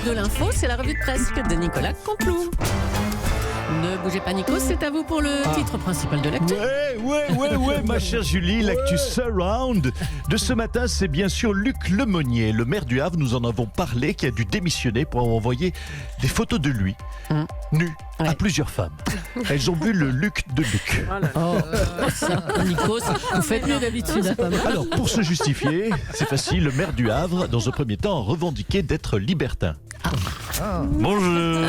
de l'info, c'est la revue de presse de Nicolas Canteloup. Ne bougez pas Nico, c'est à vous pour le titre principal de l'actu. Ouais, ma chère Julie, l'actu surround de ce matin, c'est bien sûr Luc Lemonnier, le maire du Havre, nous en avons parlé, qui a dû démissionner pour envoyer des photos de lui, nu, à plusieurs femmes. Elles ont vu le Luc de Luc. Ça, Nico, vous faites mieux d'habitude. Alors, pour se justifier, c'est facile, le maire du Havre, dans un premier temps, a revendiqué d'être libertin. Bonjour.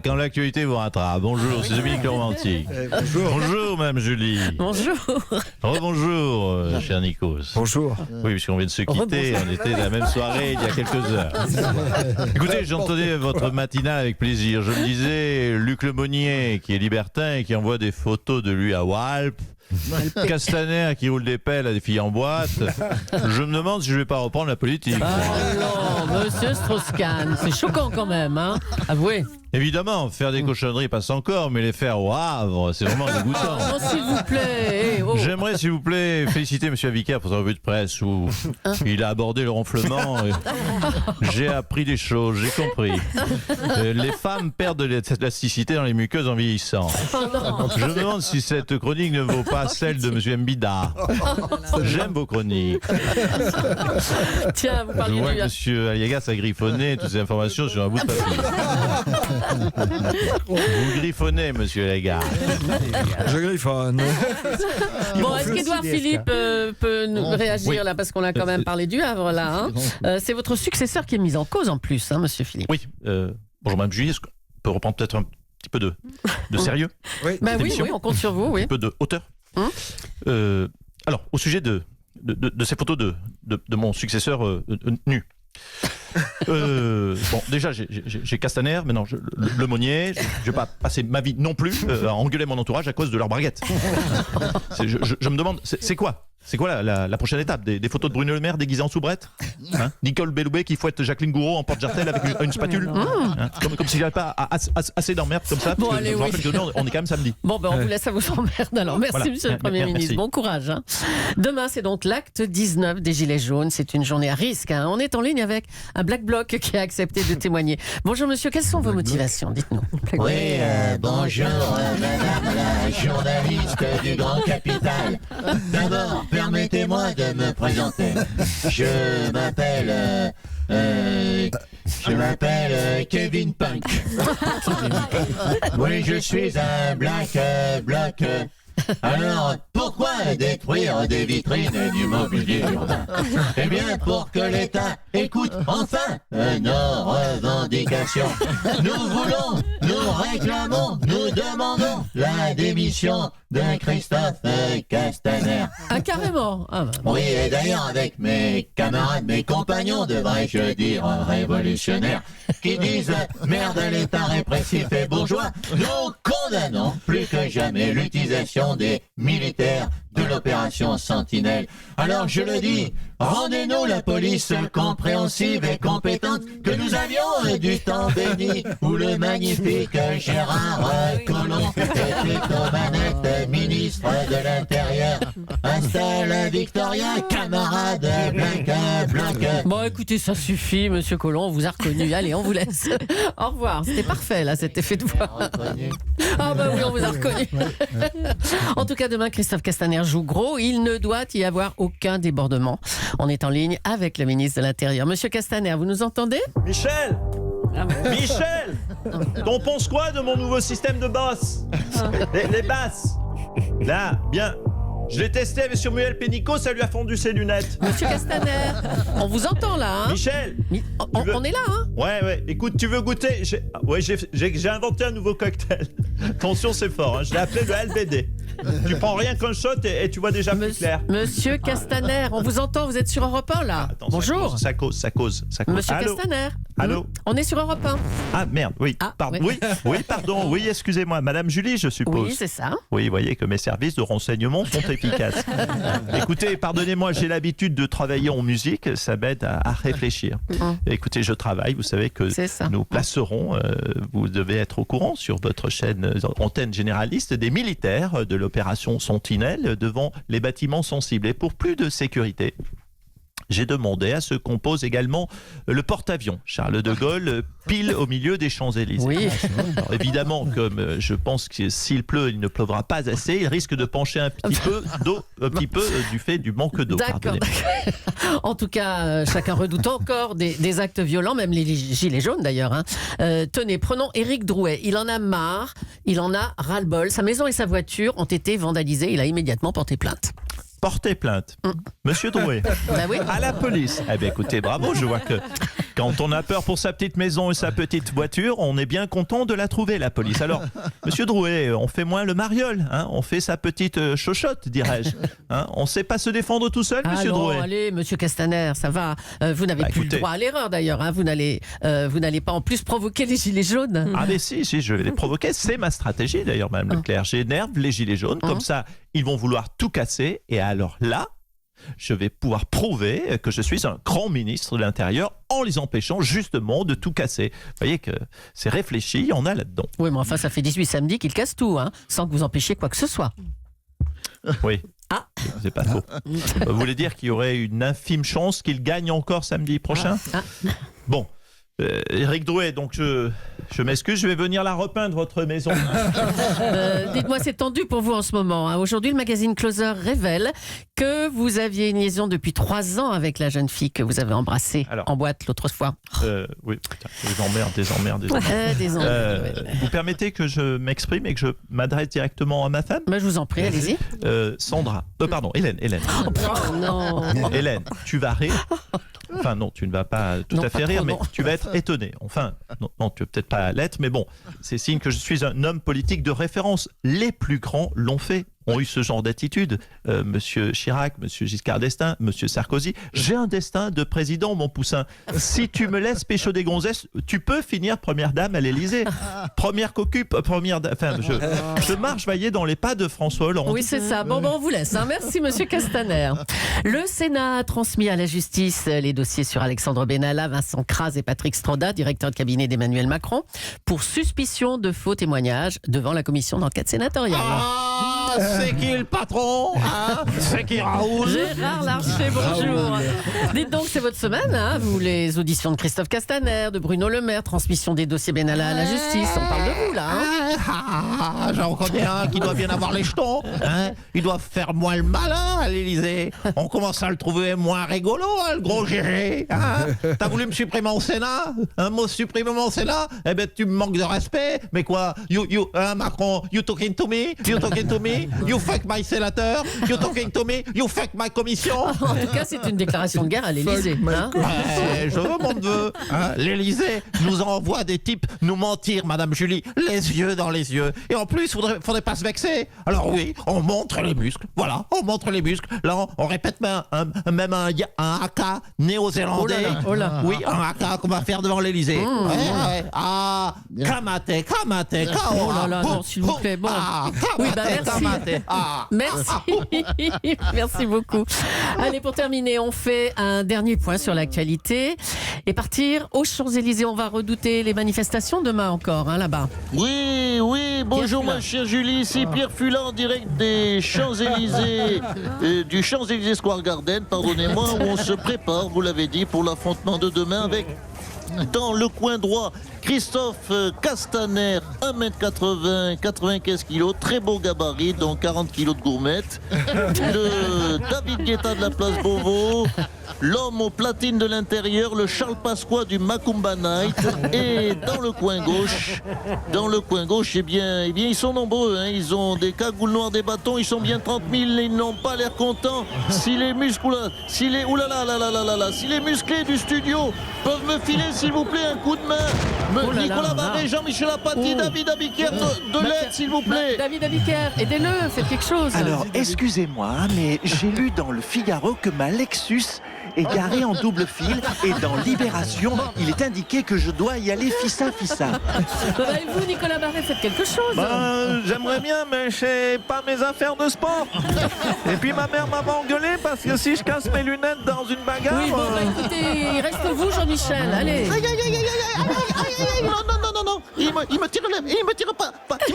Quand l'actualité vous rattrape. Bonjour, c'est Dominique le romantique. Bonjour, Mme Julie. Bonjour. Rebonjour, cher Nikos. Bonjour. Oui, puisqu'on vient de se quitter, on était à la même soirée il y a quelques heures. Écoutez, j'entendais votre matinale avec plaisir. Je me disais, Luc Lemonnier, qui est libertin et qui envoie des photos de lui à Walp, Castaner qui roule des pelles à des filles en boîte. Je me demande si je vais pas reprendre la politique. Ah non, monsieur Strauss-Kahn, c'est choquant quand même, hein. Avouez. Évidemment, faire des cochonneries passe encore, mais les faire au Havre, c'est vraiment dégoûtant. Non, s'il vous plaît. J'aimerais, s'il vous plaît, féliciter M. Avicaire pour sa revue de presse où il a abordé le ronflement. J'ai appris des choses, j'ai compris. Les femmes perdent de l'élasticité dans les muqueuses en vieillissant. Je me demande si cette chronique ne vaut pas celle de M. Mbida. J'aime vos chroniques. Tiens, vous Je parliez vois du... que M. Aliagas a griffonné toutes ces informations sur un bout de papier. Vous griffonnez, monsieur Lagarde. Je griffonne. Bon, est-ce qu'Édouard Philippe peut nous réagir là, parce qu'on a quand même parlé du Havre là, hein. C'est votre successeur qui est mis en cause en plus, hein, monsieur Philippe. Oui, bonjour Mme Julie, est-ce qu'on peut reprendre peut-être un petit peu de sérieux? Bah oui, on compte sur vous, oui. Un peu de hauteur. Alors, au sujet de ces photos de mon successeur nu. Bon, déjà, j'ai Castaner, maintenant Lemonnier. Je ne vais pas passer ma vie non plus à engueuler mon entourage à cause de leur braguette. Je me demande, c'est quoi? C'est quoi la prochaine étape? Des photos de Bruno Le Maire déguisé en soubrette, hein? Nicole Belloubet qui fouette Jacqueline Gouraud en porte-jartel avec une spatule, hein? Comme s'il n'y avait pas assez d'emmerde comme ça. Bon, Parce que allez, je rappelle que demain, on est quand même samedi. Bon, ben on vous laisse à vous emmerder alors. Merci, Voilà. monsieur le Premier ministre. Merci. Bon courage. Hein. Demain, c'est donc l'acte 19 des Gilets jaunes. C'est une journée à risque. Hein. On est en ligne avec un Black Bloc qui a accepté de témoigner. Bonjour, monsieur. Quelles sont vos motivations? Dites-nous. Oui, bonjour, madame la journaliste du Grand Capital. D'abord, permettez-moi de me présenter. Je m'appelle Kevin Punk. Oui, je suis un Black Bloc. Alors, pourquoi détruire des vitrines du mobilier urbain? Eh bien, pour que l'État écoute enfin nos revendications. Nous voulons, nous réclamons, nous demandons la démission de Christophe Castaner. Ah, carrément. Ah, bah, bon. Oui, et d'ailleurs, avec mes camarades, mes compagnons, devrais-je dire révolutionnaires, qui disent merde à l'État répressif et bourgeois, nous condamnons plus que jamais l'utilisation des militaires de l'opération Sentinelle. Alors je le dis, rendez-nous la police compréhensive et compétente que nous avions du temps béni où le magnifique Gérard Collomb était aux manettes ministre de l'Intérieur. Installe Victoria, camarade Black Bloc. Bon, écoutez, ça suffit, monsieur Collomb, on vous a reconnu. Allez, on vous laisse. Au revoir. C'était parfait, là, cet effet de voix. Ah, bah oui, on vous a reconnu. En tout cas, demain, Christophe Castaner joue gros. Il ne doit y avoir aucun débordement. On est en ligne avec le ministre de l'Intérieur. Monsieur Castaner, vous nous entendez? Michel, t'en penses quoi de mon nouveau système de basses? Les basses. Là, bien. Je l'ai testé avec sur Muel Pénicaud, ça lui a fondu ses lunettes. Monsieur Castaner, on vous entend là, hein? Michel, on est là, hein? Ouais. Écoute, tu veux goûter? J'ai inventé un nouveau cocktail. Attention, c'est fort. Hein. Je l'ai appelé le LBD. Tu prends rien qu'un shot et tu vois déjà plus clair. Monsieur Castaner, on vous entend. Vous êtes sur Europe 1 là. Attends, Bonjour. Ça cause. Monsieur Allô? Castaner. Allô? On est sur Europe 1. Ah merde, oui. Ah, pardon. oui. Oui, pardon. Oui, excusez-moi. Madame Julie, je suppose. Oui, c'est ça. Oui, vous voyez que mes services de renseignement sont efficaces. Écoutez, pardonnez-moi, j'ai l'habitude de travailler en musique, ça m'aide à réfléchir. Écoutez, je travaille, vous savez que nous placerons, vous devez être au courant sur votre chaîne antenne généraliste, des militaires de l'opération Sentinelle devant les bâtiments sensibles. Et pour plus de sécurité, j'ai demandé à ce qu'on pose également le porte-avions Charles de Gaulle pile au milieu des Champs-Élysées. Oui. Alors, évidemment, comme je pense que s'il pleut, il ne pleuvra pas assez, il risque de pencher un petit peu du fait du manque d'eau. D'accord. En tout cas, chacun redoute encore des actes violents, même les gilets jaunes d'ailleurs. Hein. Tenez, prenons Éric Drouet. Il en a marre, il en a ras-le-bol. Sa maison et sa voiture ont été vandalisées. Il a immédiatement porté plainte. Porter plainte. Monsieur Drouet, Bah oui. à la police. Eh bien, écoutez, bravo, je vois que quand on a peur pour sa petite maison et sa petite voiture, on est bien content de la trouver, la police. Alors, monsieur Drouet, on fait moins le mariole, hein, on fait sa petite chochotte, dirais-je. Hein, on ne sait pas se défendre tout seul, monsieur Drouet. Allez, monsieur Castaner, ça va. Vous n'avez plus le droit à l'erreur d'ailleurs. Hein. Vous n'allez pas en plus provoquer les gilets jaunes. Ah mais si, je vais les provoquer. C'est ma stratégie d'ailleurs, Mme Leclerc. J'énerve les gilets jaunes, comme ça, ils vont vouloir tout casser. Et alors là, je vais pouvoir prouver que je suis un grand ministre de l'Intérieur en les empêchant justement de tout casser. Vous voyez que c'est réfléchi, il y en a là-dedans. Oui, mais enfin, ça fait 18 samedis qu'ils cassent tout, hein, sans que vous empêchiez quoi que ce soit. Oui. Ah. C'est pas faux. Vous voulez dire qu'il y aurait une infime chance qu'il gagne encore samedi prochain ? Bon. Éric Drouet, donc je m'excuse, je vais venir la repeindre, votre maison. Dites-moi, c'est tendu pour vous en ce moment. Hein. Aujourd'hui, le magazine Closer révèle que vous aviez une liaison depuis 3 ans avec la jeune fille que vous avez embrassée en boîte l'autre fois. Oui, putain, des emmerdes. Vous permettez que je m'exprime et que je m'adresse directement à ma femme ? Je vous en prie, allez-y. Sandra, pardon, Hélène. Oh non. Hélène, tu vas rire. Enfin non, tu ne vas pas tout à fait rire, mais tu vas être étonné. Enfin, non, tu ne vas peut-être pas l'être, mais bon, c'est signe que je suis un homme politique de référence. Les plus grands l'ont fait, ont eu ce genre d'attitude. Monsieur Chirac, Monsieur Giscard d'Estaing, Monsieur Sarkozy. J'ai un destin de président, mon poussin. Si tu me laisses pécho des gonzesses, tu peux finir première dame à l'Élysée. Première cocupe, je marche, voyez, dans les pas de François Hollande. Oui, c'est ça. Bon, on vous laisse. Hein. Merci, Monsieur Castaner. Le Sénat a transmis à la justice les dossiers sur Alexandre Benalla, Vincent Kras et Patrick Stroda, directeur de cabinet d'Emmanuel Macron, pour suspicion de faux témoignages devant la commission d'enquête sénatoriale. C'est qui le patron, hein? C'est qui Raoul? Gérard Larcher, bonjour. Dites donc, c'est votre semaine, hein? Vous, les auditions de Christophe Castaner, de Bruno Le Maire, transmission des dossiers Benalla à la justice. On parle de vous, là. Hein? J'en connais un qui doit bien avoir les jetons. Hein? Il doit faire moins le malin à l'Élysée. On commence à le trouver moins rigolo, hein, le gros Gégé. Hein? T'as voulu me supprimer au Sénat? Un mot supprimer au Sénat? Eh ben, tu me manques de respect. Mais quoi? Macron, you talking to me? You talking to me? You fuck my sénateur, you talking to me, you fuck my commission. En tout cas, c'est une déclaration de guerre à l'Élysée. Hein? Je veux mon neveu. Hein? L'Élysée nous envoie des types nous mentir, Madame Julie, les yeux dans les yeux. Et en plus, faudrait pas se vexer. Alors oui, on montre les muscles. Voilà, on montre les muscles. Là, on répète même un haka néo-zélandais. Oh là. Oui, un haka qu'on va faire devant l'Élysée. Ouais. Ah, kamate. Oh là là, non, s'il vous plaît. Bon. Oui, merci. Merci beaucoup. Allez, pour terminer, on fait un dernier point sur l'actualité et partir aux Champs-Élysées. On va redouter les manifestations demain encore, hein, là-bas. Oui, bonjour ma chère Julie, c'est Pierre Fula en direct des Champs-Élysées, du Champs-Élysées Square Garden, pardonnez-moi, où on se prépare, vous l'avez dit, pour l'affrontement de demain avec, dans le coin droit, Christophe Castaner, 1m80, 95 kg, très beau gabarit, donc 40 kg de gourmette. Le David Guetta de la place Beauvau, l'homme aux platines de l'intérieur, le Charles Pasqua du Macumba Night. Et dans le coin gauche, eh bien, ils sont nombreux, hein, ils ont des cagoules noires, des bâtons, ils sont bien 30 000, ils n'ont pas l'air contents. Si les muscles, si les musclés du studio peuvent me filer, s'il vous plaît, un coup de main. Nicolas Barré, Jean-Michel Apathy, David Abiker, de l'aide, s'il vous plaît. David Abiker, aidez-le, faites quelque chose. Alors, excusez-moi, mais j'ai lu dans le Figaro que ma Lexus est garée en double fil et dans Libération, il est indiqué que je dois y aller fissa. Et vous, Nicolas Barré, faites quelque chose. J'aimerais bien, mais c'est pas mes affaires de sport. Et puis ma mère m'avait engueulé parce que si je casse mes lunettes dans une bagarre... Oui, écoutez, il reste vous, Jean-Michel, allez. Non, il me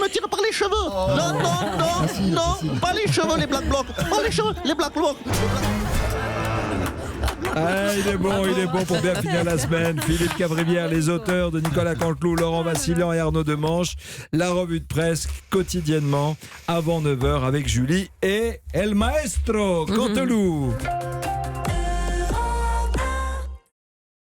tire par les cheveux. Non, pas les cheveux, les Black Blocs. Pas les cheveux, les Black Blocs. Il est bon pour bien finir la semaine. Philippe Cavrivière, les auteurs de Nicolas Canteloup, Laurent Vassilian et Arnaud Demanche. La revue de presse quotidiennement avant 9h avec Julie et El Maestro Canteloup.